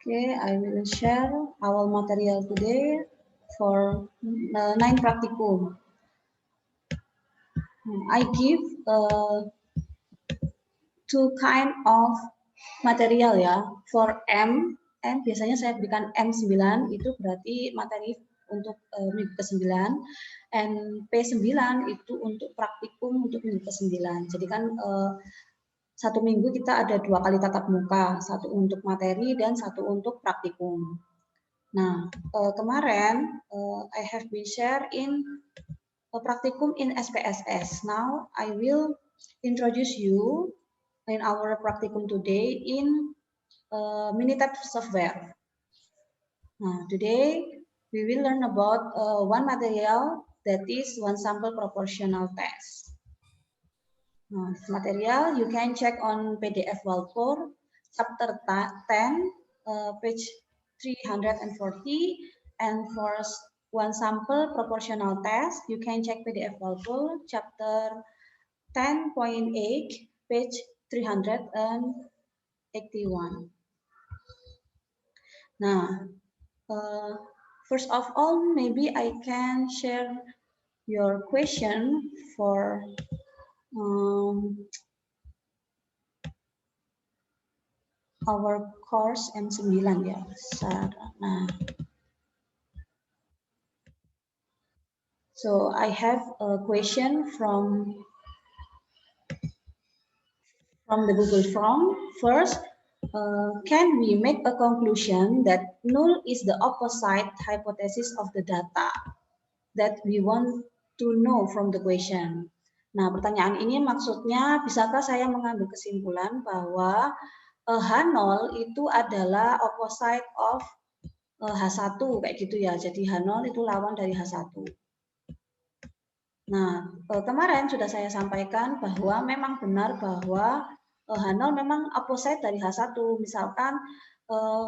Okay, I will share our material today for 9 practicum. I give two kind of material ya. For M biasanya saya berikan M9 itu berarti materi untuk minggu ke-9, and P9 itu untuk praktikum untuk minggu ke-9. Jadi kan satu minggu kita ada 2 kali tatap muka, satu untuk materi dan satu untuk praktikum. Nah, kemarin I have been share in practicum in SPSS. Now I will introduce you in our practicum today in Minitab software. Now, today we will learn about one material that is one sample proportional test. Now, this material you can check on PDF Walpor, chapter 10, page 340, and for one sample proportional test, you can check PDF Walpor, chapter 10.8, page 381. Now, first of all, maybe I can share your question for our course M9 ya, Sarana. So I have a question from the Google form. First, can we make a conclusion that null is the opposite hypothesis of the data that we want to know from the question? Nah, pertanyaan ini maksudnya, bisakah saya mengambil kesimpulan bahwa H0 itu adalah opposite of H1 kayak gitu ya. Jadi H0 itu lawan dari H1. Nah, kemarin sudah saya sampaikan bahwa memang benar bahwa H0 memang opposite dari H1. Misalkan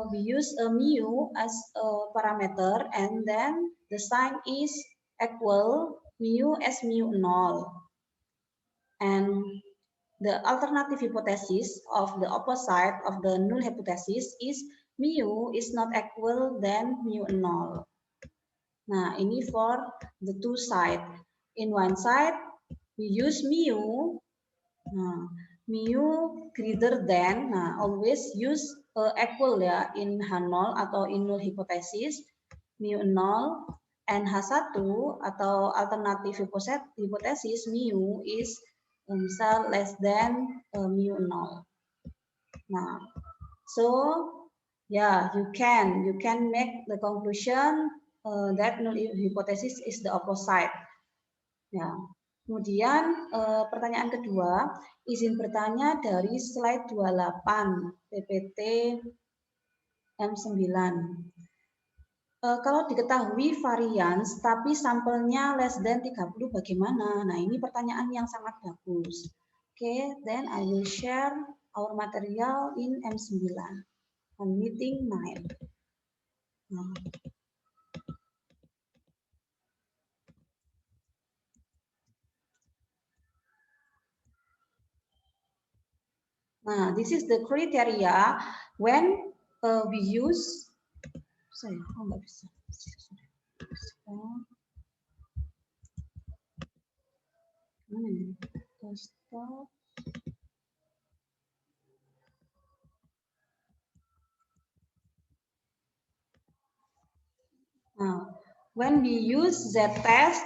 we use a mu as a parameter and then the sign is equal mu as mu 0. And the alternative hypothesis of the opposite of the null hypothesis is mu is not equal than mu 0. Nah, ini for the two side. In one side, we use mu. Nah, mu greater than, nah always use equal ya in H0 atau in null hypothesis, mu 0, and H1 atau alternative hypothesis mu is misal less than mu 0. Nah, so yeah, you can make the conclusion that null hypothesis is the opposite. Ya. Kemudian pertanyaan kedua, izin bertanya dari slide 28 PPT M9. Kalau diketahui varians tapi sampelnya less than 30 bagaimana? Nah, ini pertanyaan yang sangat bagus. Okay, then I will share our material in M9 on meeting 9. Nah. Nah, this is the criteria when we use. Saya nggak bisa. Now, when we use z-test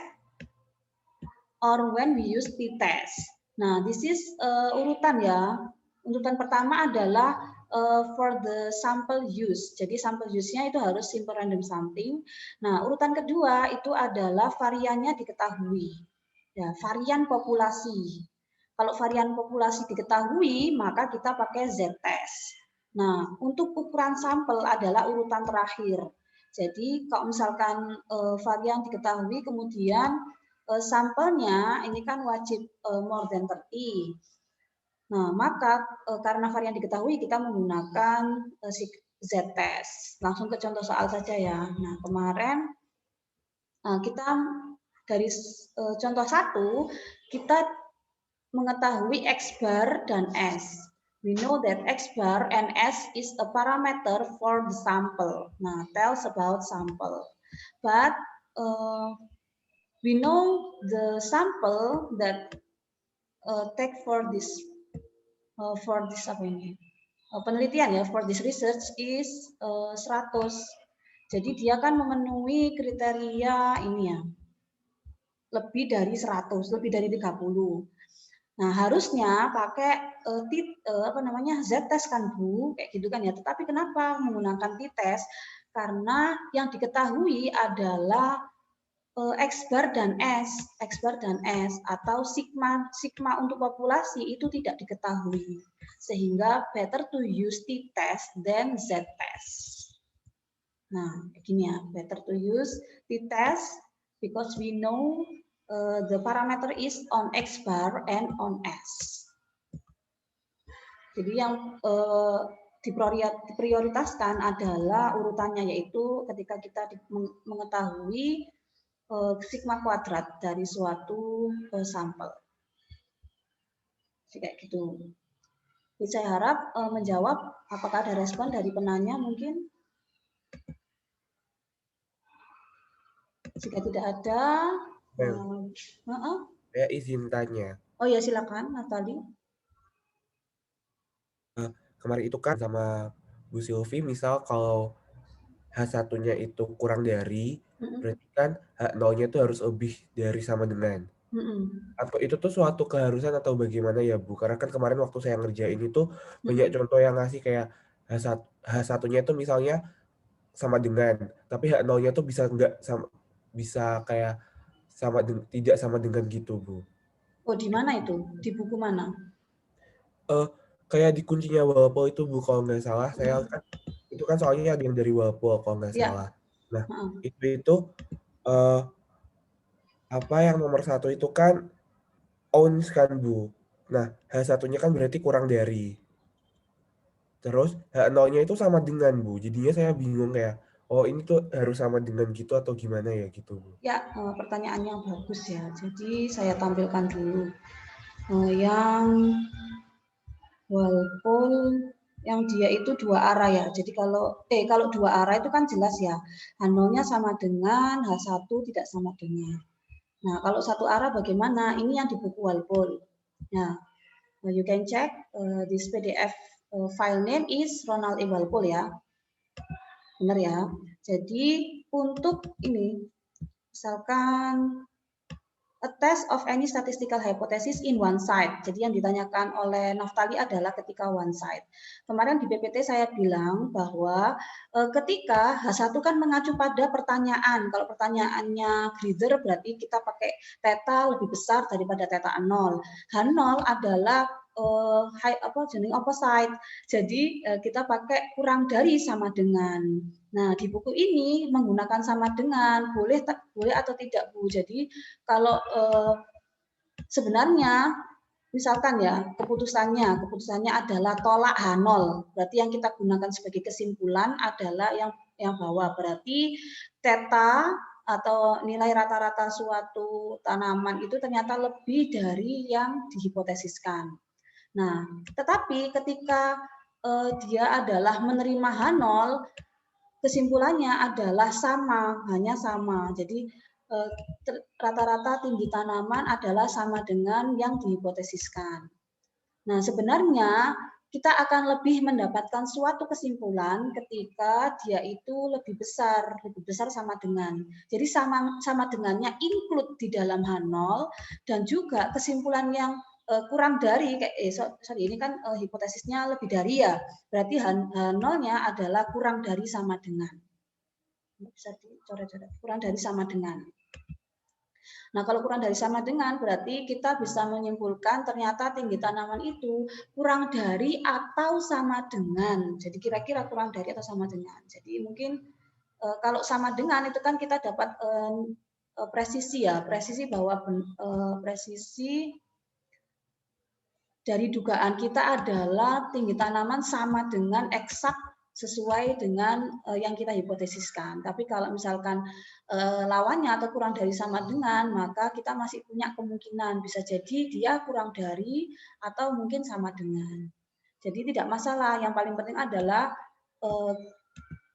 or when we use t-test. Nah, this is urutan ya. Urutan pertama adalah for the sample use. Jadi sample use-nya itu harus simple random sampling. Nah, urutan kedua itu adalah variannya diketahui. Ya, varian populasi. Kalau varian populasi diketahui, maka kita pakai z-test. Nah, untuk ukuran sampel adalah urutan terakhir. Jadi, kalau misalkan varian diketahui, kemudian sampelnya ini kan wajib more than 30. Nah, maka karena varian diketahui kita menggunakan z-test. Langsung ke contoh soal saja ya. Nah, kemarin kita dari contoh 1 kita mengetahui X bar dan S. We know that X bar and S is a parameter for the sample. Nah, tells about sample. But we know the sample that take for this apa ini? Penelitian ya, for this research is 100. Jadi dia kan memenuhi kriteria ini ya, lebih dari 100, lebih dari 30. Nah, harusnya pakai apa namanya z-test kan Bu, kayak gitu kan ya. Tetapi kenapa menggunakan t-test? Karena yang diketahui adalah X bar dan S atau sigma untuk populasi itu tidak diketahui. Sehingga better to use t-test than z-test. Nah, begini ya, better to use t-test because we know the parameter is on X bar and on S. Jadi yang diprioritaskan adalah urutannya, yaitu ketika kita mengetahui sigma kuadrat dari suatu sampel. Jadi kayak gitu. Jadi saya harap menjawab. Apakah ada respon dari penanya mungkin? Jika tidak ada, saya izin tanya. Oh ya, silakan, Natali. Kemarin itu kan sama Bu Silvi, misal kalau H1-nya itu kurang dari, berarti kan H0-nya itu harus lebih dari sama dengan. Apa itu tuh suatu keharusan atau bagaimana ya Bu? Karena kan kemarin waktu saya ngerjain itu banyak contoh yang ngasih kayak H1-nya itu misalnya sama dengan, tapi H0-nya tuh bisa enggak sama, bisa kayak sama tidak sama dengan gitu Bu. Oh, di mana itu? Di buku mana? Kayak di kuncinya Walpole itu Bu, kalau nggak salah. Saya kan itu kan soalnya ada yang dari Walpole kalau nggak Ya. salah. Nah, itu apa yang nomor 1 itu kan ounce kan Bu. Nah, H1-nya kan berarti kurang dari. Terus H0-nya itu sama dengan Bu. Jadinya saya bingung kayak, oh ini tuh harus sama dengan gitu atau gimana ya gitu Bu. Ya, pertanyaannya bagus ya. Jadi saya tampilkan dulu. Yang Walpole yang dia itu dua arah ya. Jadi kalau dua arah itu kan jelas ya. H0-nya sama dengan, H1 tidak sama dengan. Nah, kalau satu arah bagaimana? Ini yang di buku Walpole. Nah, you can check this PDF file name is Ronald E. Walpole ya. Benar ya. Jadi untuk ini, misalkan a test of any statistical hypothesis in one side. Jadi yang ditanyakan oleh Naftali adalah ketika one side. Kemarin di PPT saya bilang bahwa ketika H1 kan mengacu pada pertanyaan. Kalau pertanyaannya greater berarti kita pakai theta lebih besar daripada theta 0. H0 adalah opposite. Jadi kita pakai kurang dari sama dengan. Nah, di buku ini menggunakan sama dengan, boleh atau tidak Bu. Jadi kalau sebenarnya misalkan ya keputusannya adalah tolak H0, berarti yang kita gunakan sebagai kesimpulan adalah yang bawah, berarti theta atau nilai rata-rata suatu tanaman itu ternyata lebih dari yang dihipotesiskan. Nah, tetapi ketika dia adalah menerima H0, kesimpulannya adalah sama, hanya sama. Jadi rata-rata tinggi tanaman adalah sama dengan yang dihipotesiskan. Nah, sebenarnya kita akan lebih mendapatkan suatu kesimpulan ketika dia itu lebih besar sama dengan. Jadi sama dengannya include di dalam H0 dan juga kesimpulan yang kurang dari ini kan hipotesisnya lebih dari ya. Berarti H0-nya adalah kurang dari sama dengan. Bisa dicoret-coret. Kurang dari sama dengan. Nah, kalau kurang dari sama dengan berarti kita bisa menyimpulkan ternyata tinggi tanaman itu kurang dari atau sama dengan. Jadi kira-kira kurang dari atau sama dengan. Jadi mungkin kalau sama dengan itu kan kita dapat presisi ya, presisi bahwa presisi dari dugaan kita adalah tinggi tanaman sama dengan eksak sesuai dengan yang kita hipotesiskan. Tapi kalau misalkan lawannya atau kurang dari sama dengan, maka kita masih punya kemungkinan bisa jadi dia kurang dari atau mungkin sama dengan. Jadi tidak masalah, yang paling penting adalah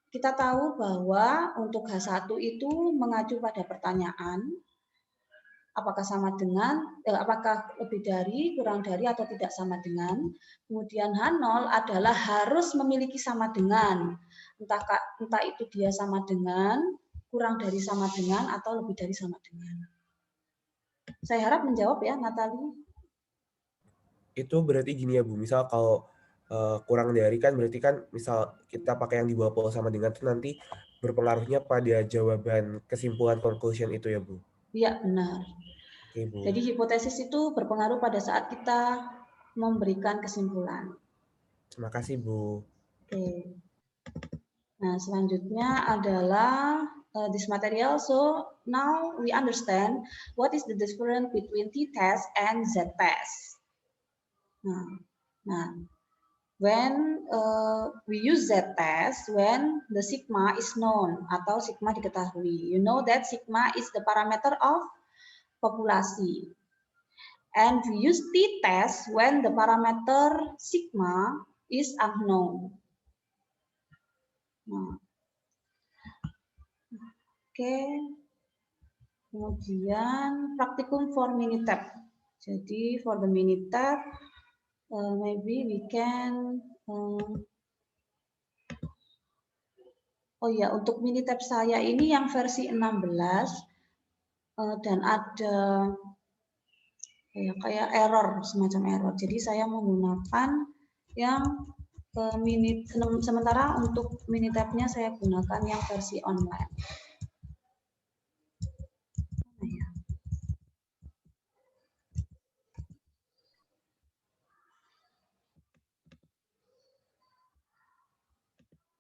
kita tahu bahwa untuk H1 itu mengacu pada pertanyaan, apakah sama dengan, apakah lebih dari, kurang dari, atau tidak sama dengan. Kemudian H0 adalah harus memiliki sama dengan, entah itu dia sama dengan, kurang dari sama dengan, atau lebih dari sama dengan. Saya harap menjawab ya, Natali. Itu berarti gini ya Bu, misal kalau kurang dari kan berarti kan misal kita pakai yang di bawah sama dengan itu nanti berpengaruhnya pada jawaban kesimpulan conclusion itu ya Bu? Iya, benar. Oke, Bu. Jadi hipotesis itu berpengaruh pada saat kita memberikan kesimpulan. Terima kasih Bu. Oke. Nah, selanjutnya adalah this material. So now we understand what is the difference between t-test and z-test. Nah, when we use z-test, when the sigma is known atau sigma diketahui, you know that sigma is the parameter of populasi. And we use t-test when the parameter sigma is unknown. Nah, oke. Kemudian praktikum for Minitab. Jadi for the Minitab, maybe we can oh ya, untuk Minitab saya ini yang versi 16 dan ada ya, kayak error, semacam error. Jadi saya menggunakan yang sementara untuk Minitabnya saya gunakan yang versi online.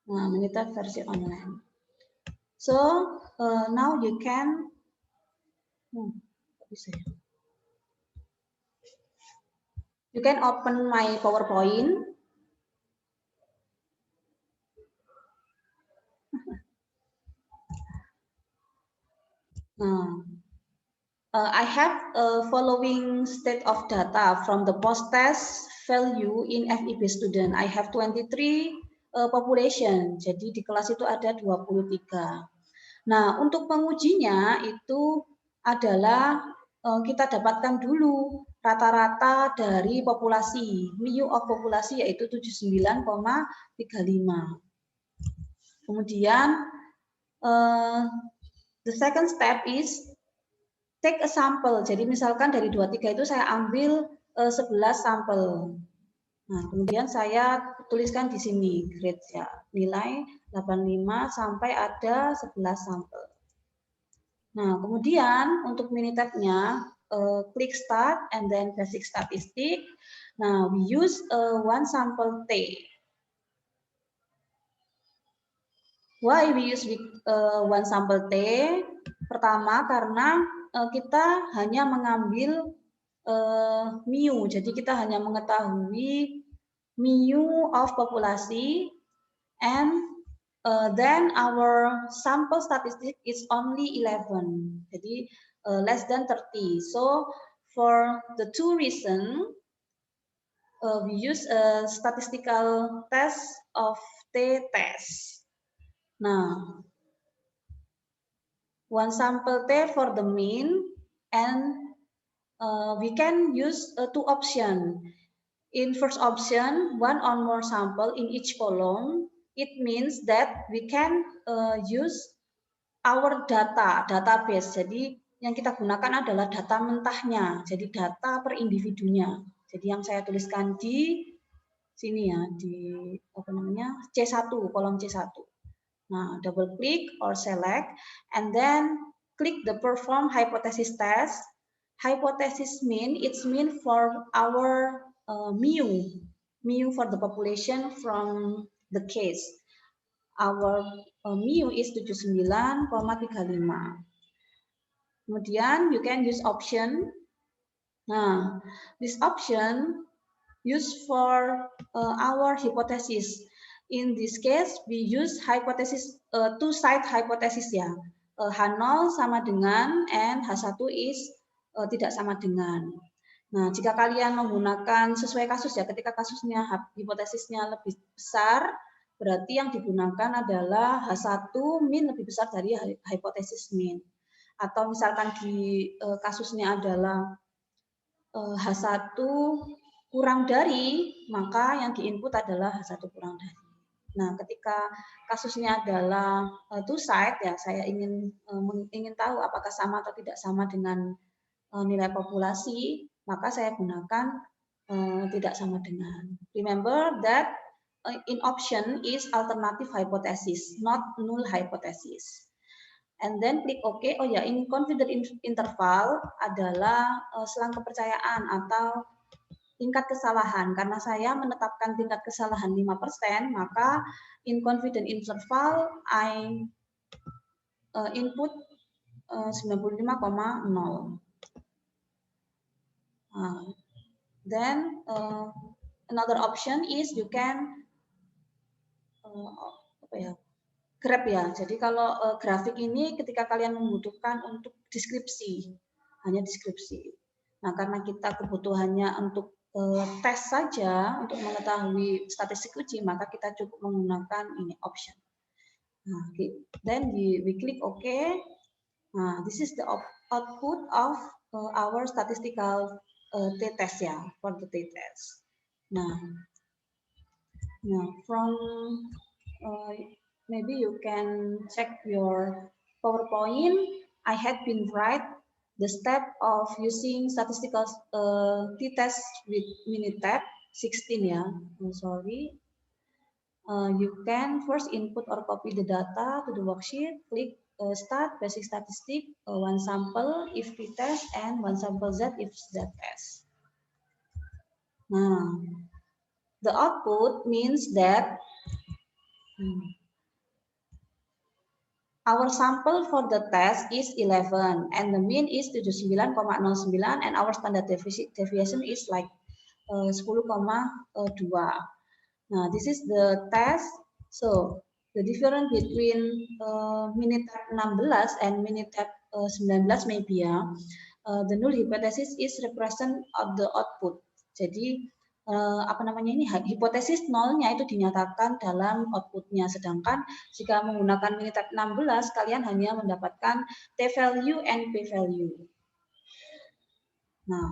Nah, Minitab versi online. So now you can you can open my PowerPoint. I have following state of data from the post-test value in FIB student. I have 23 population, jadi di kelas itu ada 23. Nah, untuk pengujinya itu adalah kita dapatkan dulu rata-rata dari populasi, mu of populasi yaitu 79,35. Kemudian the second step is take a sample. Jadi misalkan dari 23 itu saya ambil 11 sampel. Nah, kemudian saya tuliskan di sini grade ya, nilai 85 sampai ada 11 sampel. Nah, kemudian untuk Minitab-nya klik start and then basic statistic. Nah, we use one sample T. Why we use one sample T? Pertama karena kita hanya mengambil mu, jadi kita hanya mengetahui mu of populasi, and then our sample statistic is only 11, jadi less than 30. So for the two reason, we use a statistical test of t-test. Nah, one sample T for the mean, and we can use two options. In first option, one or more sample in each column. It means that we can use our database. Jadi yang kita gunakan adalah data mentahnya, jadi data per individunya. Jadi yang saya tuliskan di sini ya, di apa namanya C1, kolom C1. Nah, double click or select, and then click the perform hypothesis test. Hypothesis mean, it's mean for our mu for the population from the case. Our mu is 79,35. Kemudian you can use option. Nah, this option used for our hypothesis. In this case, we use hypothesis two-side hypothesis ya. H0 sama dengan and H1 is tidak sama dengan. Nah, jika kalian menggunakan sesuai kasus ya, ketika kasusnya hipotesisnya lebih besar, berarti yang digunakan adalah H1 min lebih besar dari hipotesis min. Atau misalkan di kasusnya adalah H1 kurang dari, maka yang diinput adalah H1 kurang dari. Nah, ketika kasusnya adalah two side ya, saya ingin tahu apakah sama atau tidak sama dengan nilai populasi, maka saya gunakan tidak sama dengan. Remember that in option is alternative hypothesis, not null hypothesis. And then klik OK. Oh ya, in confident interval adalah selang kepercayaan atau tingkat kesalahan. Karena saya menetapkan tingkat kesalahan 5%, maka in confident interval I input 95,0. Then another option is you can grab ya. Jadi kalau grafik ini ketika kalian membutuhkan untuk deskripsi, hanya deskripsi. Nah, karena kita kebutuhannya untuk tes saja untuk mengetahui statistik uji, maka kita cukup menggunakan ini option. Nah, then we click OK. Nah, this is the output of our statistical t-test ya, for the t-test. Nah, from maybe you can check your PowerPoint. I had been write the step of using statistical t-test with Minitab 16 ya. Sorry. You can first input or copy the data to the worksheet. Click start basic statistic, one sample if t-test, and one sample z if z-test. Nah, the output means that our sample for the test is 11 and the mean is 79,09 and our standard deviation is like 10,2. Now, this is the test. So, the difference between Minitab 16 and Minitab 19 maybe ya. The null hypothesis is represent of the output. Jadi hipotesis nolnya itu dinyatakan dalam outputnya, sedangkan jika menggunakan Minitab 16 kalian hanya mendapatkan t-value and p-value. Nah,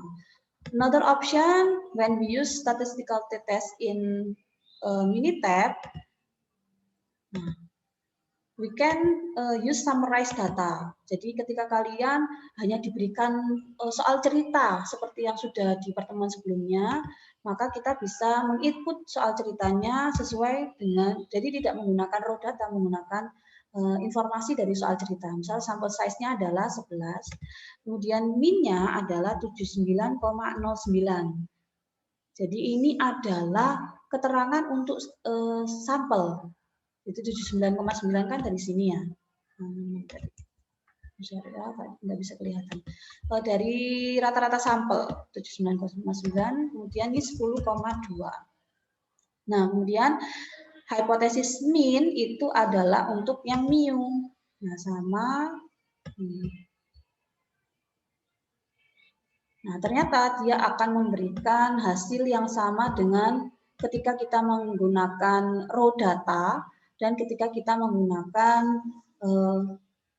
another option when we use statistical t-test in Minitab, we can use summarized data. Jadi ketika kalian hanya diberikan soal cerita seperti yang sudah di pertemuan sebelumnya, maka kita bisa menginput soal ceritanya sesuai dengan, jadi tidak menggunakan raw data, menggunakan informasi dari soal cerita. Misal sampel size-nya adalah 11, kemudian min-nya adalah 79,09. Jadi ini adalah keterangan untuk sampel. Itu 79,9 kan dari sini ya. Nggak bisa kelihatan. Dari rata-rata sampel 79,9, kemudian ini 10,2. Nah, kemudian hipotesis mean itu adalah untuk yang mu. Nah, sama. Nah, ternyata dia akan memberikan hasil yang sama dengan ketika kita menggunakan raw data dan ketika kita menggunakan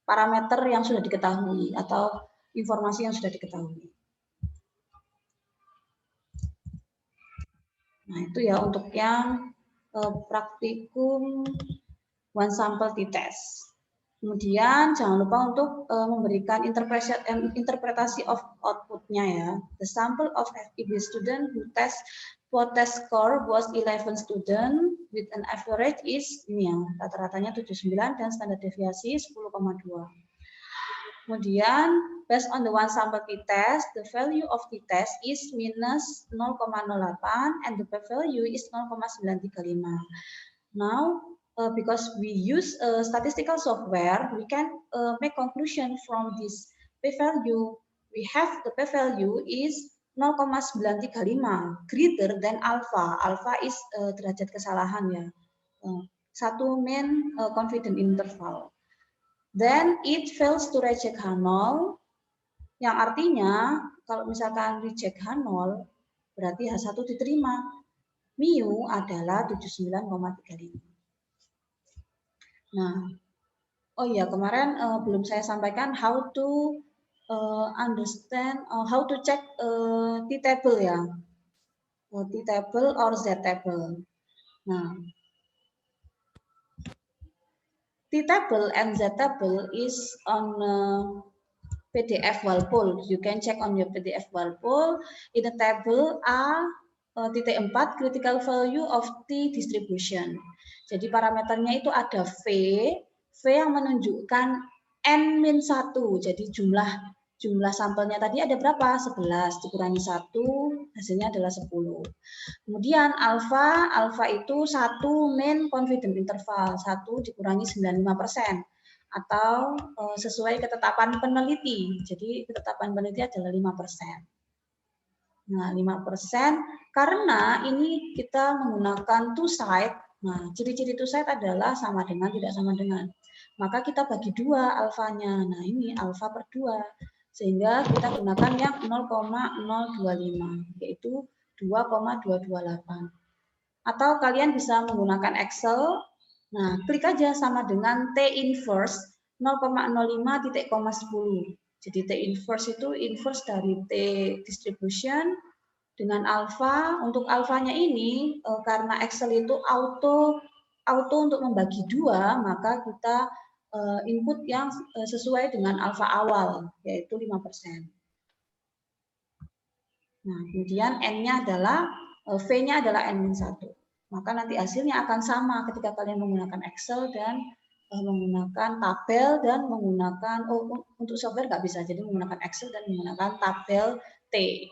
parameter yang sudah diketahui atau informasi yang sudah diketahui. Nah, itu ya untuk yang praktikum one sample t-test. Kemudian jangan lupa untuk memberikan interpretasi of outputnya ya. The sample of FIB student who test score was 11 student with an average is ini ya, rata-ratanya 79 dan standar deviasi 10,2. Kemudian based on the one sample t-test, the value of t-test is minus 0,08 and the p-value is 0,935. Now because we use statistical software, we can make conclusion from this p-value. We have the p-value is 0,935 greater than alpha. Alpha is derajat kesalahan ya. Satu main confident interval. Then it fails to reject null. Yang artinya kalau misalkan reject H0 berarti H1 diterima. Mu adalah 79,35. Nah, oh iya kemarin belum saya sampaikan how to understand, how to check T-table ya. T-table or Z-table. Nah, T-table and Z-table is on PDF Walpole. You can check on your PDF Walpole. In the table A.4 critical value of T distribution. Jadi parameternya itu ada V yang menunjukkan N-1. Jadi jumlah sampelnya tadi ada berapa? 11 dikurangi 1, hasilnya adalah 10. Kemudian alfa itu 1 mean confidence interval, 1 dikurangi 95%. Atau sesuai ketetapan peneliti. Jadi ketetapan peneliti adalah 5%. Nah, 5% karena ini kita menggunakan two side. Nah, ciri-ciri two side adalah sama dengan, tidak sama dengan. Maka kita bagi 2 alfanya. Nah, ini alfa per 2. Sehingga kita gunakan yang 0,025, yaitu 2,228. Atau kalian bisa menggunakan Excel. Nah, klik aja sama dengan T inverse 0,05 titik, 10. Jadi T inverse itu inverse dari T distribution dengan alfa. Untuk alfanya ini karena Excel itu auto untuk membagi 2, maka kita input yang sesuai dengan alfa awal, yaitu 5%. Nah, kemudian N-nya adalah, V-nya adalah N-1. Maka nanti hasilnya akan sama ketika kalian menggunakan Excel dan menggunakan tabel dan menggunakan, untuk software nggak bisa, jadi menggunakan Excel dan menggunakan tabel T.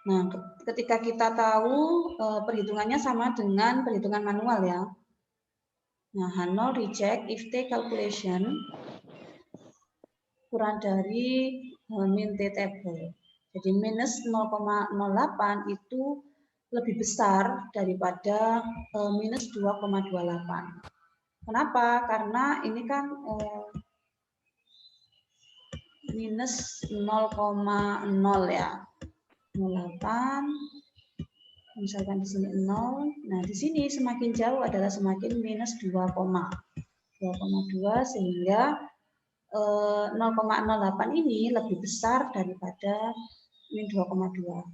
Nah, ketika kita tahu perhitungannya sama dengan perhitungan manual ya. Nah, H0 reject if T calculation kurang dari min T table. Jadi minus 0,08 itu lebih besar daripada minus 2,28. Kenapa? Karena ini kan minus 0,0 ya. 0,8. Misalkan di sini 0. Nah, di sini semakin jauh adalah semakin minus 2,2 sehingga 0,08 ini lebih besar daripada min 2,2.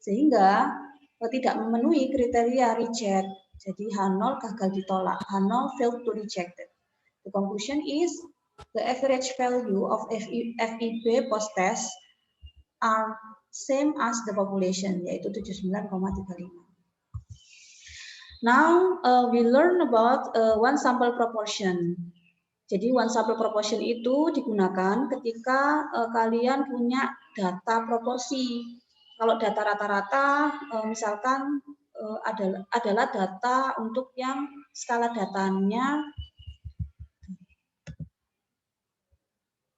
Sehingga tidak memenuhi kriteria reject. Jadi H0 gagal ditolak. H0 failed to reject. The conclusion is the average value of FIB post-test are same as the population, yaitu 79,35. Now we learn about one sample proportion. Jadi one sample proportion itu digunakan ketika kalian punya data proporsi. Kalau data rata-rata, misalkan adalah data untuk yang skala datanya.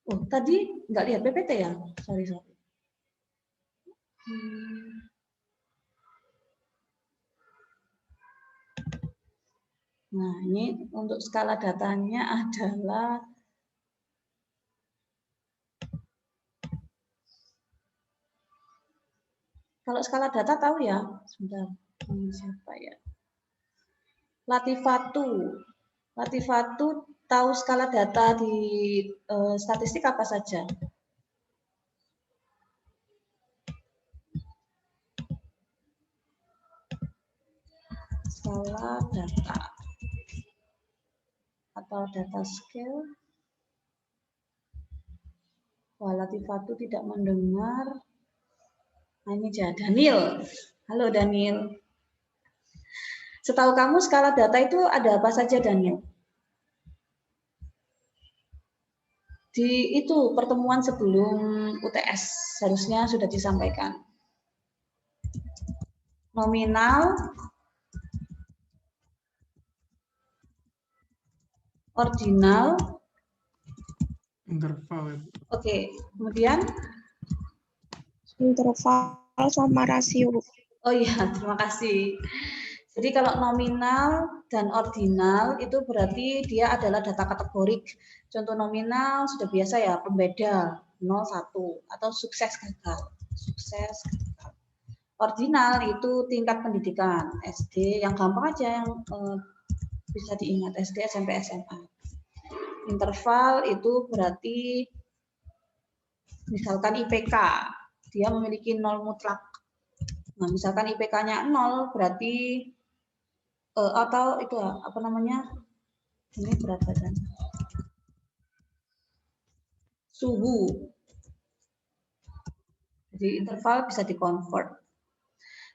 Oh, tadi nggak lihat PPT ya? Sorry. Nah, ini untuk skala datanya adalah kalau skala data tahu ya, sebentar, siapa ya? Latifatu tahu skala data di statistik apa saja? Skala data atau data scale. Wah, Latifatu tidak mendengar. Nah, ini dia, Daniel. Halo Daniel. Setahu kamu skala data itu ada apa saja, Daniel? Di itu pertemuan sebelum UTS seharusnya sudah disampaikan. Nominal, ordinal, interval. Oke, kemudian interval sama rasio. Oh iya, terima kasih. Jadi kalau nominal dan ordinal itu berarti dia adalah data kategorik. Contoh nominal sudah biasa ya, pembeda 0, 1 atau sukses gagal. Sukses gagal. Ordinal itu tingkat pendidikan SD, yang gampang aja yang bisa diingat SD, SMP, SMA. Interval itu berarti misalkan IPK, dia memiliki 0 mutlak. Nah, misalkan IPK-nya 0 berarti atau itu apa namanya? Ini berat badan. Suhu. Jadi interval bisa di-convert.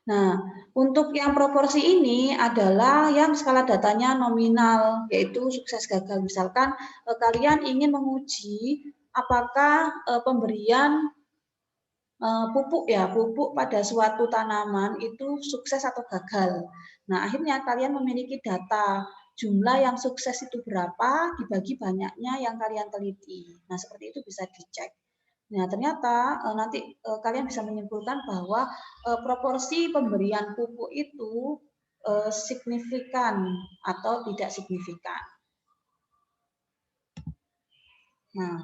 Nah, untuk yang proporsi ini adalah yang skala datanya nominal, yaitu sukses gagal. Misalkan kalian ingin menguji apakah pemberian pupuk pada suatu tanaman itu sukses atau gagal. Nah, akhirnya kalian memiliki data jumlah yang sukses itu berapa dibagi banyaknya yang kalian teliti. Nah, seperti itu bisa dicek. Nah, ternyata nanti kalian bisa menyimpulkan bahwa proporsi pemberian pupuk itu signifikan atau tidak signifikan. Nah,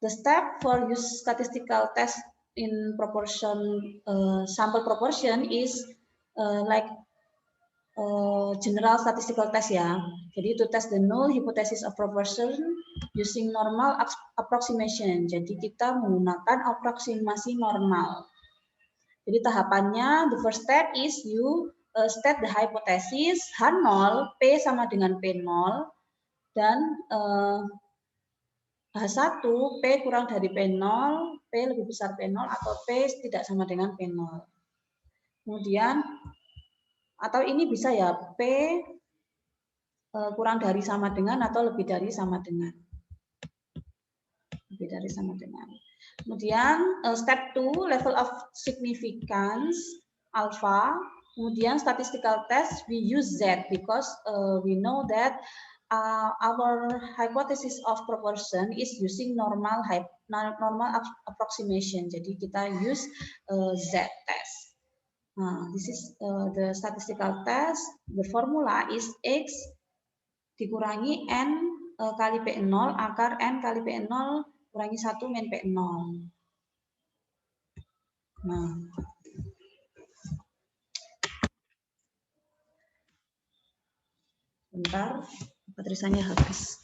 the step for use statistical test in proportion sample proportion is like general statistical test ya. Jadi to test the null hypothesis of proportion using normal approximation. Jadi kita menggunakan aproksimasi normal. Jadi tahapannya the first step is you state the hypothesis H0 P sama dengan P0 dan H1 P kurang dari P0, P lebih besar P0 atau P tidak sama dengan P0. Kemudian atau ini bisa ya P kurang dari sama dengan atau lebih dari sama dengan. Lebih dari sama dengan. Kemudian step 2 level of significance alpha. Kemudian statistical test we use Z because we know that our hypothesis of proportion is using normal approximation. Jadi kita use Z test. Nah, this is the statistical test. The formula is X dikurangi N kali P0 akar N kali P0 kurangi 1 min P0. Nah, bentar, baterainya habis.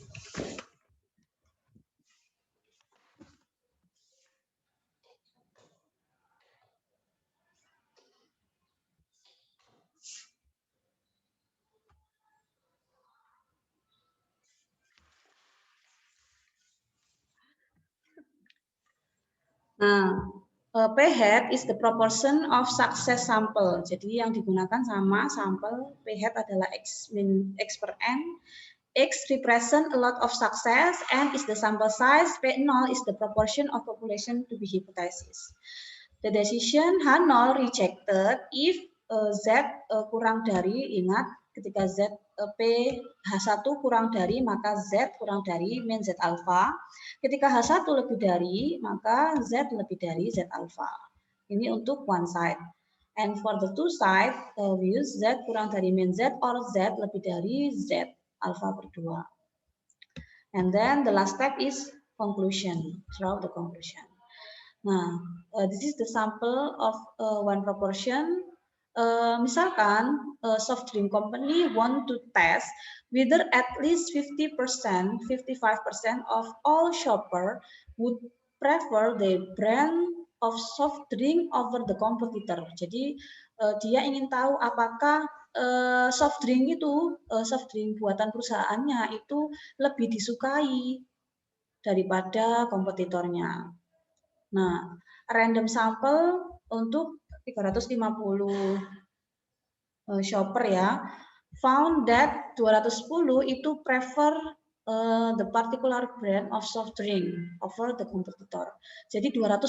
Nah, P-hat is the proportion of success sample. Jadi yang digunakan sama sampel P-hat adalah X per N. X represent a lot of success, N is the sample size, P0 is the proportion of population to be hypothesis. The decision H0 rejected if Z kurang dari, ingat ketika Z P H1 kurang dari maka Z kurang dari min Z alpha. Ketika H1 lebih dari maka Z lebih dari Z alpha. Ini untuk one side. And for the two side we use Z kurang dari min Z or Z lebih dari Z alpha per 2. And then the last step is conclusion. Draw the conclusion. Nah, this is the sample of one proportion. Misalkan soft drink company want to test whether at least 50%, 55% of all shopper would prefer the brand of soft drink over the competitor. Jadi dia ingin tahu apakah soft drink buatan perusahaannya itu lebih disukai daripada kompetitornya. Nah, random sample untuk 350 shopper ya, found that 210 itu prefer the particular brand of soft drink over the competitor. Jadi 210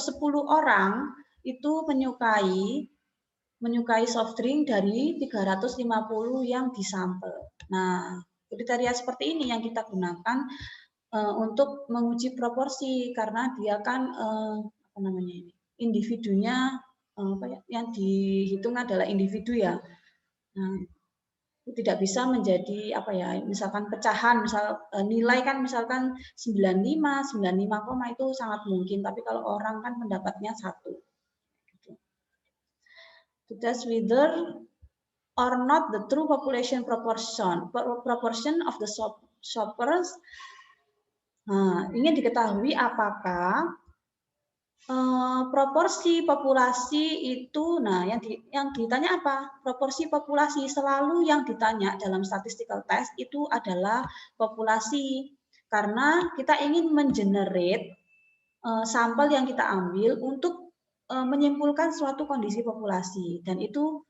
orang itu menyukai soft drink dari 350 yang disampel. Nah, kriteria seperti ini yang kita gunakan untuk menguji proporsi karena dia kan apa namanya ini individunya yang dihitung adalah individu ya. Nah, tidak bisa menjadi apa ya, misalkan pecahan, misal nilai kan misalkan 95 itu sangat mungkin, tapi kalau orang kan pendapatnya 1. To test whether or not the true population proportion of the shoppers. Nah, ingin diketahui apakah proporsi populasi itu, nah yang ditanya apa? Proporsi populasi, selalu yang ditanya dalam statistical test itu adalah populasi, karena kita ingin mengenerate sampel yang kita ambil untuk menyimpulkan suatu kondisi populasi, dan itu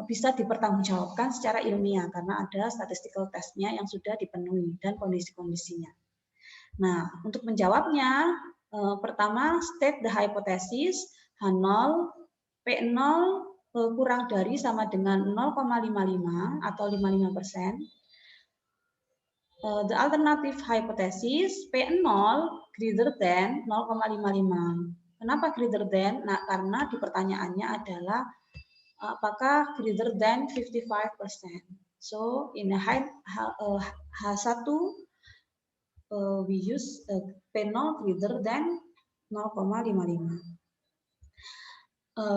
bisa dipertanggungjawabkan secara ilmiah karena ada statistical testnya yang sudah dipenuhi dan kondisi-kondisinya. Nah, untuk menjawabnya, pertama, state the hypothesis, H0, P0 kurang dari sama dengan 0,55 atau 55%. The alternative hypothesis, P0 greater than 0,55. Kenapa greater than? Nah, karena di pertanyaannya adalah apakah greater than 55%. So, in H1, we use P0 greater than 0,55.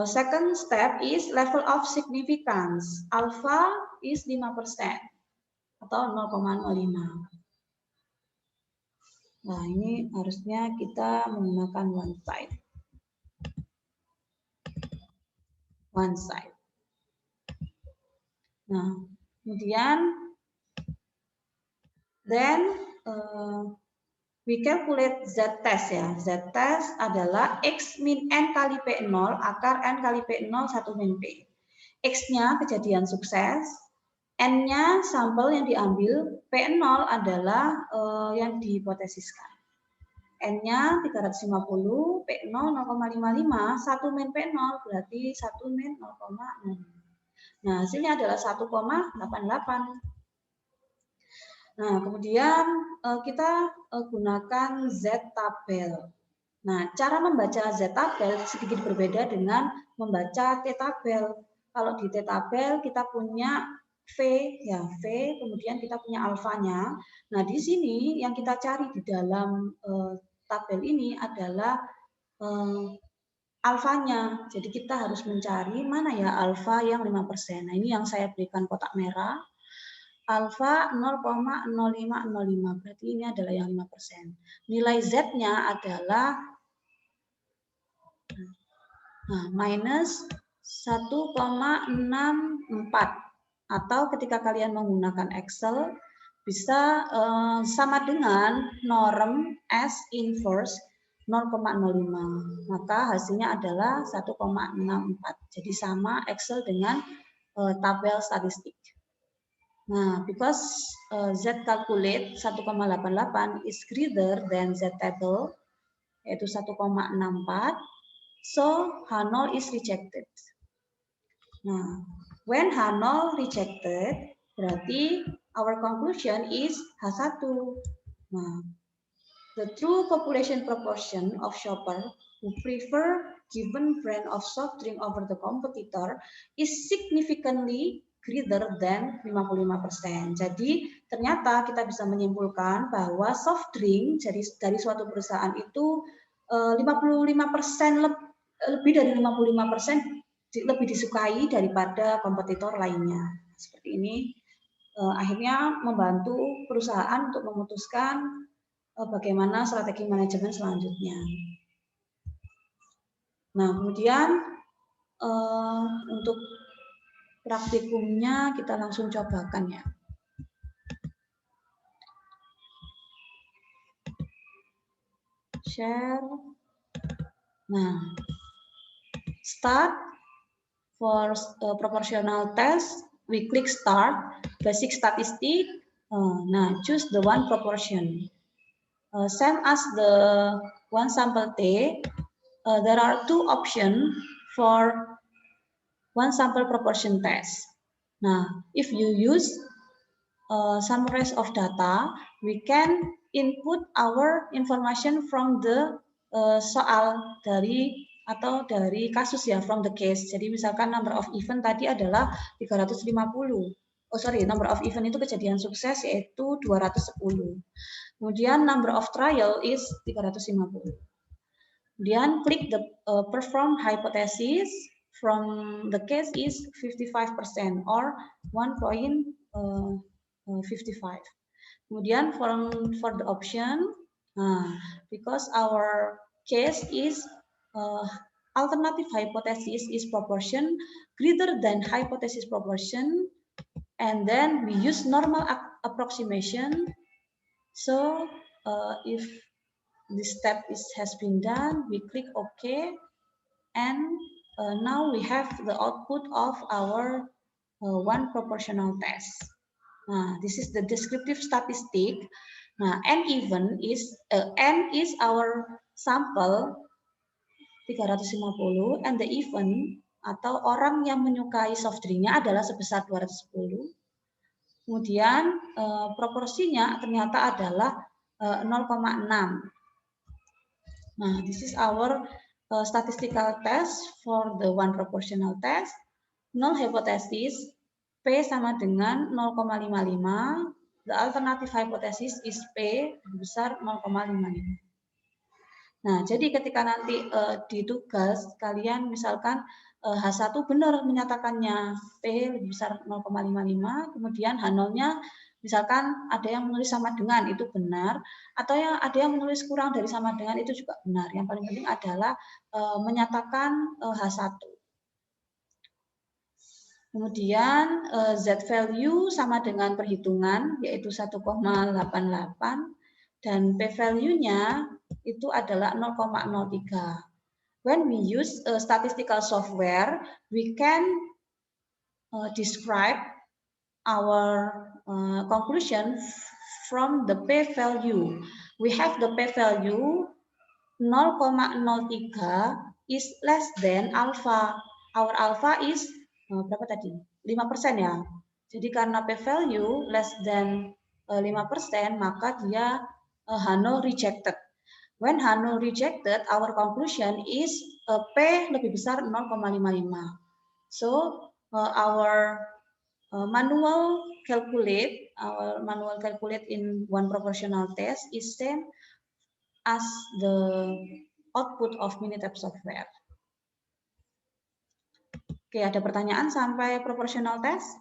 Second step is level of significance. Alpha is 5% atau 0,05. Nah, ini harusnya kita menggunakan one side. Nah, kemudian we calculate Z-test ya. Z-test adalah X min N kali P0 akar N kali P0 1 min P. X-nya kejadian sukses, N-nya sampel yang diambil, P0 adalah yang dihipotesiskan. N-nya 350, P0 0,55, 1 min P0 berarti 1 min 0,6. Nah, hasilnya adalah 1,88. Nah, kemudian kita gunakan Z-tabel. Nah, cara membaca Z-tabel sedikit berbeda dengan membaca T-tabel. Kalau di T-tabel kita punya V, ya V, kemudian kita punya alfanya. Nah, di sini yang kita cari di dalam tabel ini adalah alfanya. Jadi kita harus mencari mana ya alfa yang 5%. Nah, ini yang saya berikan kotak merah. Alfa 0,0505, berarti ini adalah yang 5%. Nilai Z-nya adalah minus 1,64, atau ketika kalian menggunakan Excel bisa sama dengan norm S inverse 0,05, maka hasilnya adalah 1,64. Jadi sama Excel dengan tabel statistik. Nah, because Z calculate 1,88 is greater than Z table, yaitu 1,64, so H0 is rejected. Nah, when H0 rejected, berarti our conclusion is H1. Nah, the true population proportion of shopper who prefer given brand of soft drink over the competitor is significantly greater than 55%. Jadi ternyata kita bisa menyimpulkan bahwa soft drink dari suatu perusahaan itu 55% lebih dari 55% lebih disukai daripada kompetitor lainnya. Seperti ini akhirnya membantu perusahaan untuk memutuskan bagaimana strategi manajemen selanjutnya. Nah, kemudian untuk praktikumnya kita langsung cobakan ya. Share. Nah, start for proportional test. We click start, basic statistic. Nah, choose the one proportion. Same as the one sample T. There are two options for one sample proportion test. Nah, if you use summaries of data, we can input our information from the soal dari atau dari kasus ya, from the case. Jadi misalkan number of event tadi adalah 350. Oh sorry, number of event itu kejadian sukses yaitu 210. Kemudian number of trial is 350. Kemudian klik the perform hypothesis from the case is 55% or 1.55. Kemudian for the option, because our case is alternative hypothesis is proportion greater than hypothesis proportion, and then we use normal approximation. So if this step has been done, we click OK, and now we have the output of our one proportional test. Nah, this is the descriptive statistic. Nah, N is our sample 350, and the event atau orang yang menyukai soft drinknya adalah sebesar 210. Kemudian proporsinya ternyata adalah 0,6. Nah, this is our statistical test for the one proportional test. Null hypothesis P sama dengan 0,55. The alternative hypothesis is P besar 0,55. Nah, jadi ketika nanti di tugas kalian misalkan H1 benar menyatakannya P lebih besar 0,55, kemudian H0-nya misalkan ada yang menulis sama dengan itu benar, atau yang ada yang menulis kurang dari sama dengan itu juga benar. Yang paling penting adalah menyatakan H1. Kemudian Z value sama dengan perhitungan yaitu 1,88 dan P value-nya itu adalah 0,03. When we use statistical software, we can describe our conclusion from the P value. We have the P value 0,03 is less than alpha. Our alpha is berapa tadi? 5% ya. Jadi karena P value less than 5%, maka dia H0 rejected. When H0 rejected, our conclusion is P lebih besar 0,55. So our manual calculate in one proportional test is same as the output of Minitab software. Oke, ada pertanyaan sampai proportional test?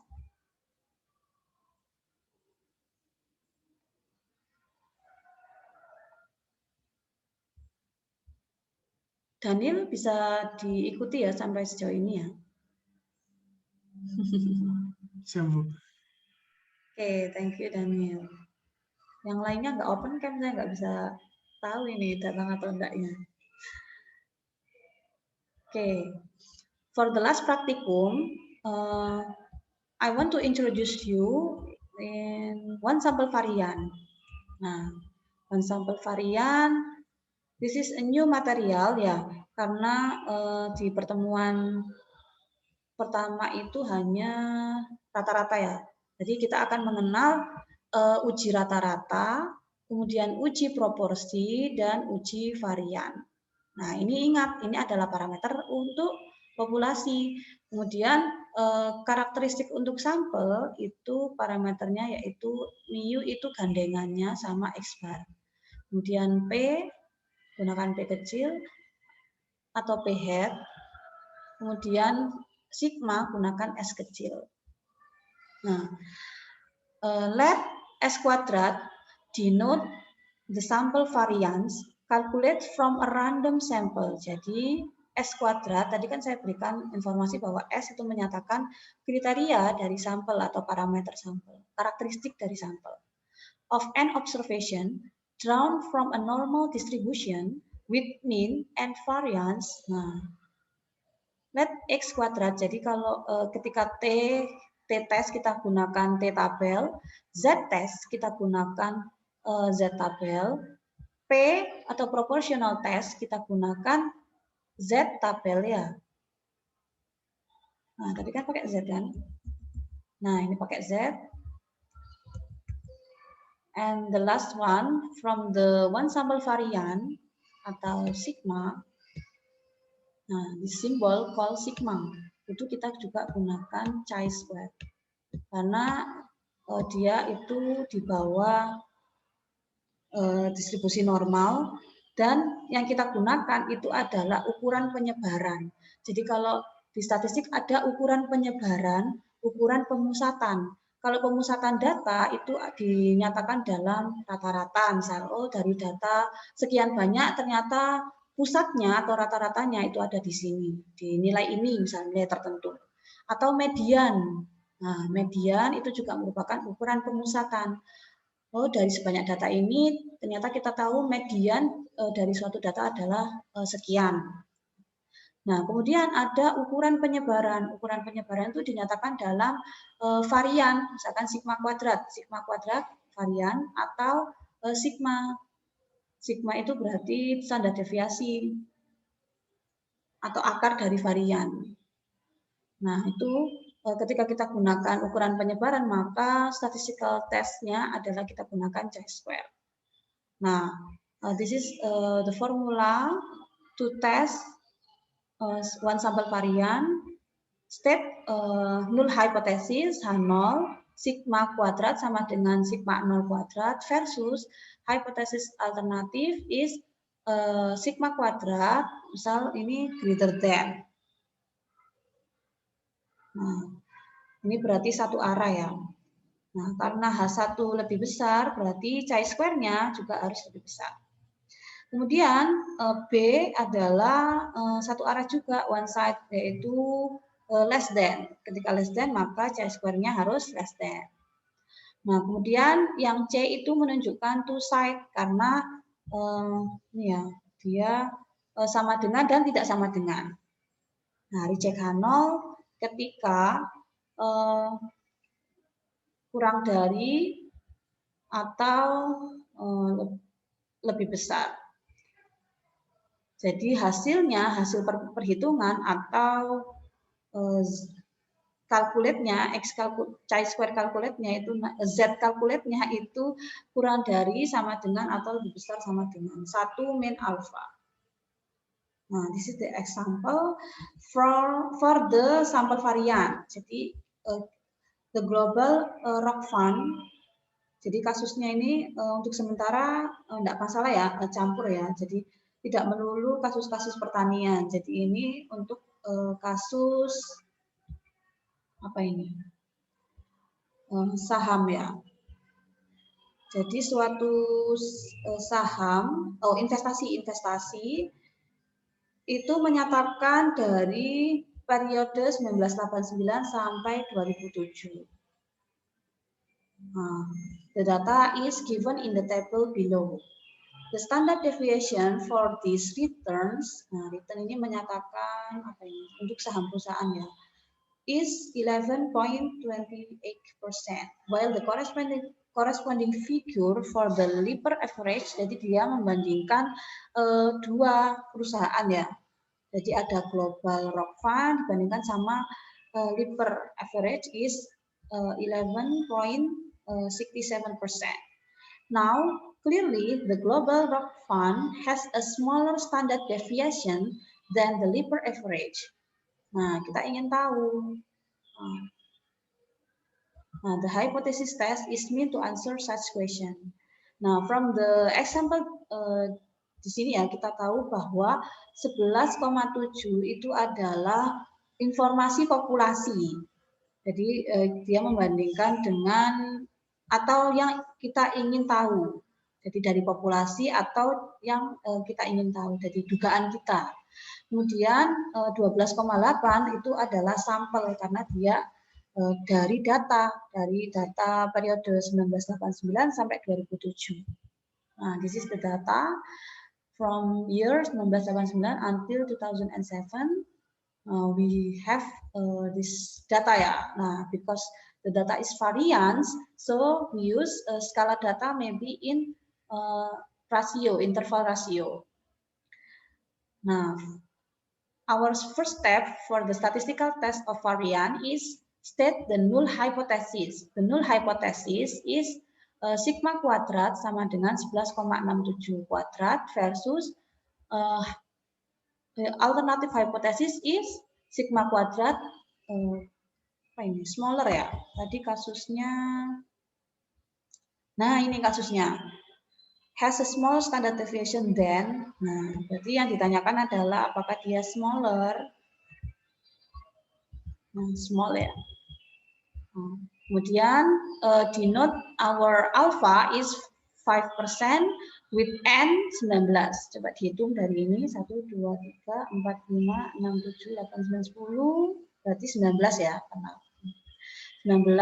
Daniel bisa diikuti ya sampai sejauh ini ya. Siap, Bu. Oke, thank you Daniel. Yang lainnya nggak open cam, saya nggak bisa tahu ini datang atau enggaknya. Oke, for the last practicum, I want to introduce you in one sample variant. Nah, one sample variant. This is a new material ya, karena di pertemuan pertama itu hanya rata-rata ya. Jadi kita akan mengenal uji rata-rata, kemudian uji proporsi, dan uji varian. Nah ini ingat, ini adalah parameter untuk populasi. Kemudian karakteristik untuk sampel itu parameternya yaitu mu itu gandengannya sama X bar. Kemudian P gunakan P kecil atau P hat, kemudian sigma gunakan S kecil. Nah, let S kuadrat denote the sample variance calculate from a random sample. Jadi S kuadrat tadi kan saya berikan informasi bahwa S itu menyatakan kriteria dari sampel atau parameter sampel, karakteristik dari sampel. Of an observation drawn from a normal distribution with mean and variance. Nah, let X kuadrat. Jadi kalau ketika T test kita gunakan T tabel, Z test kita gunakan Z tabel, P atau proportional test kita gunakan Z tabel ya. Nah, tadi kan pakai Z kan? Nah, ini pakai Z. And the last one from the one sample variant atau sigma Nah, di simbol called sigma itu kita juga gunakan chi-square karena dia itu di bawah distribusi normal, dan yang kita gunakan itu adalah ukuran penyebaran. Jadi kalau di statistik ada ukuran penyebaran, ukuran pemusatan. Kalau pemusatan data itu dinyatakan dalam rata-rata, misal dari data sekian banyak ternyata pusatnya atau rata-ratanya itu ada di sini, di nilai ini misalnya nilai tertentu. Atau median. Nah, median itu juga merupakan ukuran pemusatan. Dari sebanyak data ini ternyata kita tahu median dari suatu data adalah sekian. Nah, kemudian ada ukuran penyebaran. Ukuran penyebaran itu dinyatakan dalam varian, misalkan sigma kuadrat varian atau sigma. Sigma itu berarti standar deviasi atau akar dari varian. Nah, itu ketika kita gunakan ukuran penyebaran, maka statistical test-nya adalah kita gunakan chi-square. Nah, this is the formula to test one sample varian. State null hypothesis H0 sigma kuadrat sama dengan sigma 0 kuadrat versus hypothesis alternatif is sigma kuadrat, misal ini greater than. Nah, ini berarti satu arah ya. Nah, karena H1 lebih besar, berarti chi-square-nya juga harus lebih besar. Kemudian B adalah satu arah juga, one side, yaitu less than. Ketika less than, maka chi-square-nya harus less than. Nah, kemudian yang C itu menunjukkan two side, karena ini ya, dia sama dengan dan tidak sama dengan. Nah, reject H0 ketika kurang dari atau lebih besar. Jadi hasilnya, hasil perhitungan atau kalkulatnya, chi-square kalkulatnya itu, z kalkulatnya itu kurang dari sama dengan atau lebih besar sama dengan 1 min alpha. Nah, this is the example for the sample varian. Jadi the global rock fund. Jadi kasusnya ini untuk sementara enggak masalah ya, campur ya. Jadi tidak melulu kasus-kasus pertanian. Jadi ini untuk kasus apa ini? Saham ya. Jadi suatu saham, investasi itu menyatakan dari periode 1989 sampai 2007. The data is given in the table below. The standard deviation for these returns, return ini menyatakan apa ini? Untuk saham perusahaan ya, is 11.28%, while the corresponding figure for the Lipper average, jadi dia membandingkan dua perusahaan ya. Jadi ada Global Rock Fund dibandingkan sama Lipper average is 11.67%. Now, clearly the Global Rock Fund has a smaller standard deviation than the Lipper average. Nah, kita ingin tahu. Nah, the hypothesis test is meant to answer such question. Nah, from the example di sini ya kita tahu bahwa 11,7 itu adalah informasi populasi. Jadi dia membandingkan dengan atau yang kita ingin tahu. Jadi dari populasi atau yang kita ingin tahu, dari dugaan kita. Kemudian 12,8 itu adalah sampel karena dia dari data periode 1989 sampai 2007. Nah, this is the data from year 1989 until 2007. We have this data ya. Nah, because the data is variance, so we use skala data maybe in ratio, interval ratio. Nah, our first step for the statistical test of variance is state the null hypothesis. The null hypothesis is sigma kuadrat sama dengan 11,67 kuadrat versus The alternative hypothesis is sigma kuadrat apa ini smaller ya. Tadi kasusnya, nah ini kasusnya has a small standard deviation than. Nah, berarti yang ditanyakan adalah apakah dia smaller. Nah, small ya. Kemudian denote our alpha is 5% with n 19. Coba dihitung dari ini 1, 2, 3, 4, 5, 6, 7, 8, 9, 10. Berarti 19 ya. 19.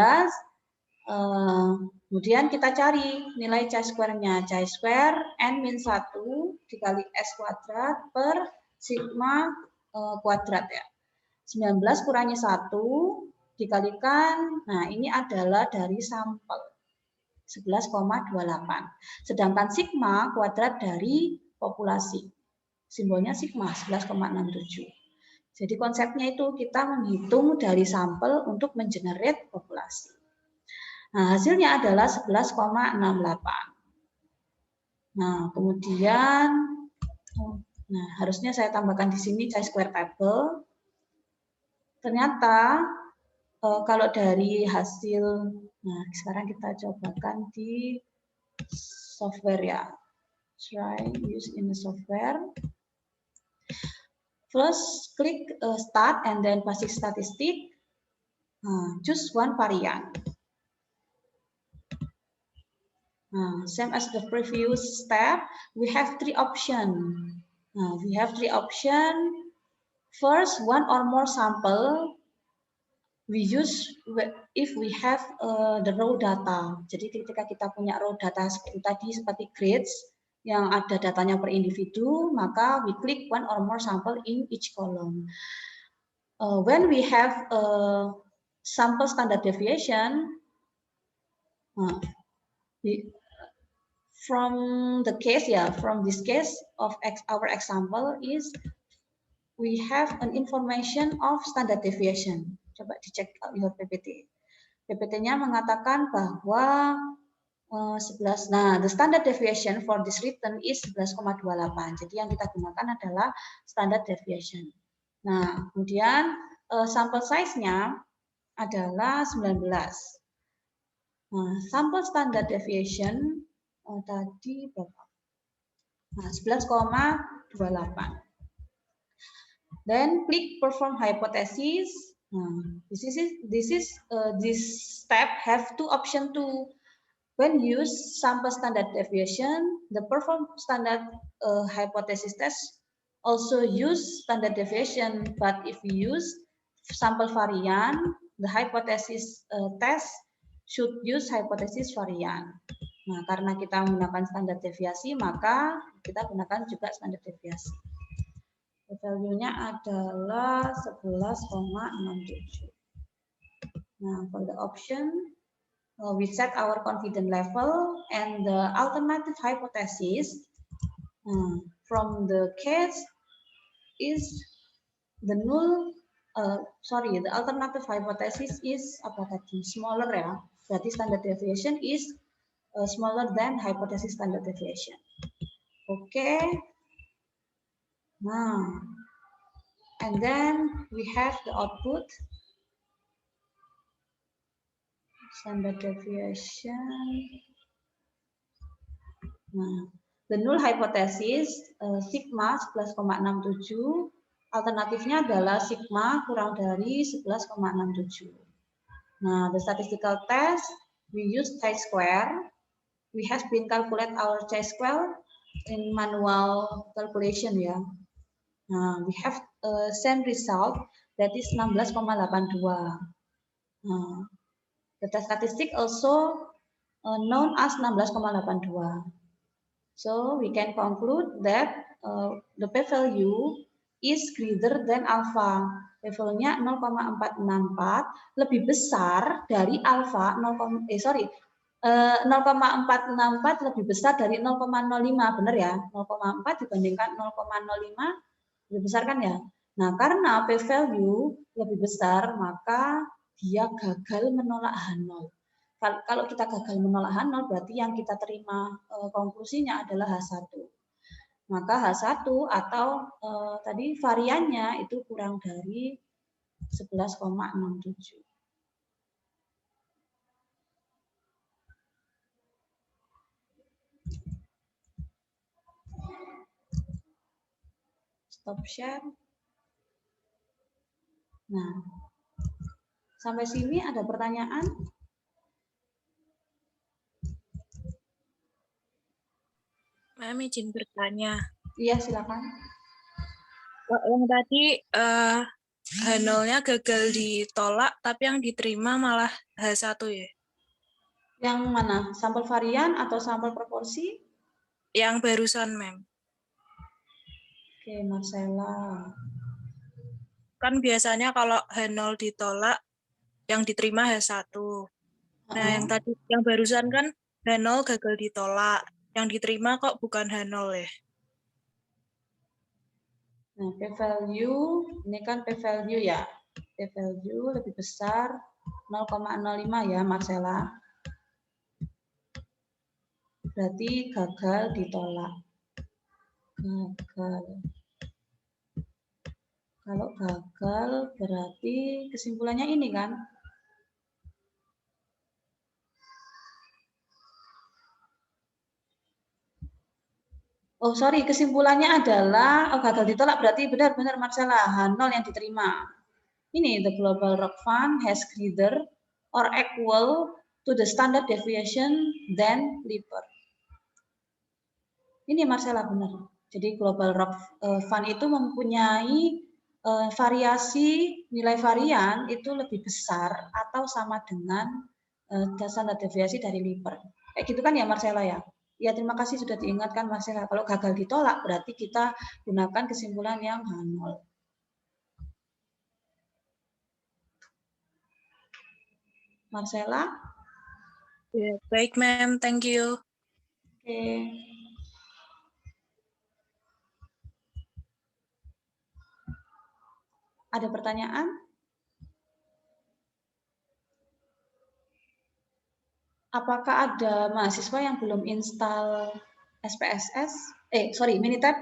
Kemudian kita cari nilai chi-square-nya. Chi-square n-1 dikali s kuadrat per sigma kuadrat ya. 19 kurangi 1 dikalikan, nah ini adalah dari sampel 11,28. Sedangkan sigma kuadrat dari populasi. Simbolnya sigma 11,67. Jadi konsepnya itu kita menghitung dari sampel untuk mengenerate populasi. Nah, hasilnya adalah 11,68. Nah, kemudian harusnya saya tambahkan di sini chi-square table. Ternyata kalau dari hasil, nah sekarang kita cobakan di software ya. Try use in the software. First click start and then basic statistic. Choose one variant. Same as the previous step, we have three options. First, one or more sample we use if we have the raw data. Jadi ketika kita punya raw data seperti grades yang ada datanya per individu, maka we click one or more sample in each column. When we have sample standard deviation, from this case of our example is we have an information of standard deviation. Coba dicek your PPT. PPT-nya mengatakan bahwa 11. Nah, the standard deviation for this return is 11,28. Jadi yang kita gunakan adalah standard deviation. Nah, kemudian sample size-nya adalah 19. Nah, sample standard deviation tadi berapa? Nah, 11,28. Then click perform hypothesis. This step have two options too. When use sample standard deviation, the perform standard hypothesis test also use standard deviation. But if we use sample variant, the hypothesis test should use hypothesis variant. Nah, karena kita menggunakan standar deviasi, maka kita gunakan juga standar deviasi. Value-nya adalah 11,67. Nah, for the option, we set our confidence level and the alternative hypothesis from the case is the null. The alternative hypothesis is apa tadi? Smaller ya. Berarti standard deviation is smaller than hypothesis standard deviation. Okay. Nah, and then we have the output standard deviation. Nah, the null hypothesis sigma 11,67. Alternatifnya adalah sigma kurang dari 11,67. Nah, the statistical test we use chi-square. We have been calculate our chi-square in manual calculation ya. Nah, we have same result that is 16,82. Data statistic also known as 16,82. So we can conclude that the p-value is greater than alpha. P-value-nya 0,464 lebih besar dari alpha 0,464 lebih besar dari 0,05, benar ya? 0,4 dibandingkan 0,05 lebih besar kan ya? Nah, karena p-value lebih besar, maka dia gagal menolak H0. Kalau kita gagal menolak H0, berarti yang kita terima konklusinya adalah H1. maka H1 atau tadi variannya itu kurang dari 11,67. Stop share. Nah, sampai sini ada pertanyaan? Ma'am izin bertanya. Iya, silakan. Yang tadi H0-nya gagal ditolak, tapi yang diterima malah H1 ya? Yang mana? Sampel varian atau sampel proporsi? Yang barusan, Ma'am. Oke, Marcella. Kan biasanya kalau H0 ditolak, yang diterima H1. Nah, yang tadi, yang barusan kan H0 gagal ditolak. Yang diterima kok bukan H0 ya? Nah, p-value, ini kan p-value ya. P-value lebih besar 0,05 ya, Marcella. Berarti gagal ditolak. Gagal. Kalau gagal berarti kesimpulannya ini kan? Oh sorry, kesimpulannya adalah gagal ditolak berarti benar-benar Marcella H0 yang diterima. Ini the global rock fund has greater or equal to the standard deviation than Lipper. Ini Marcella benar. Jadi global rock fund itu mempunyai variasi nilai varian itu lebih besar atau sama dengan standar deviasi dari Lipper. Kayak gitu kan ya Marcella ya? Ya terima kasih sudah diingatkan Marcella. Kalau gagal ditolak berarti kita gunakan kesimpulan yang H0. Marcella? Ya, baik, Ma'am. Thank you. Oke. Ada pertanyaan? Apakah ada mahasiswa yang belum install SPSS? Minitab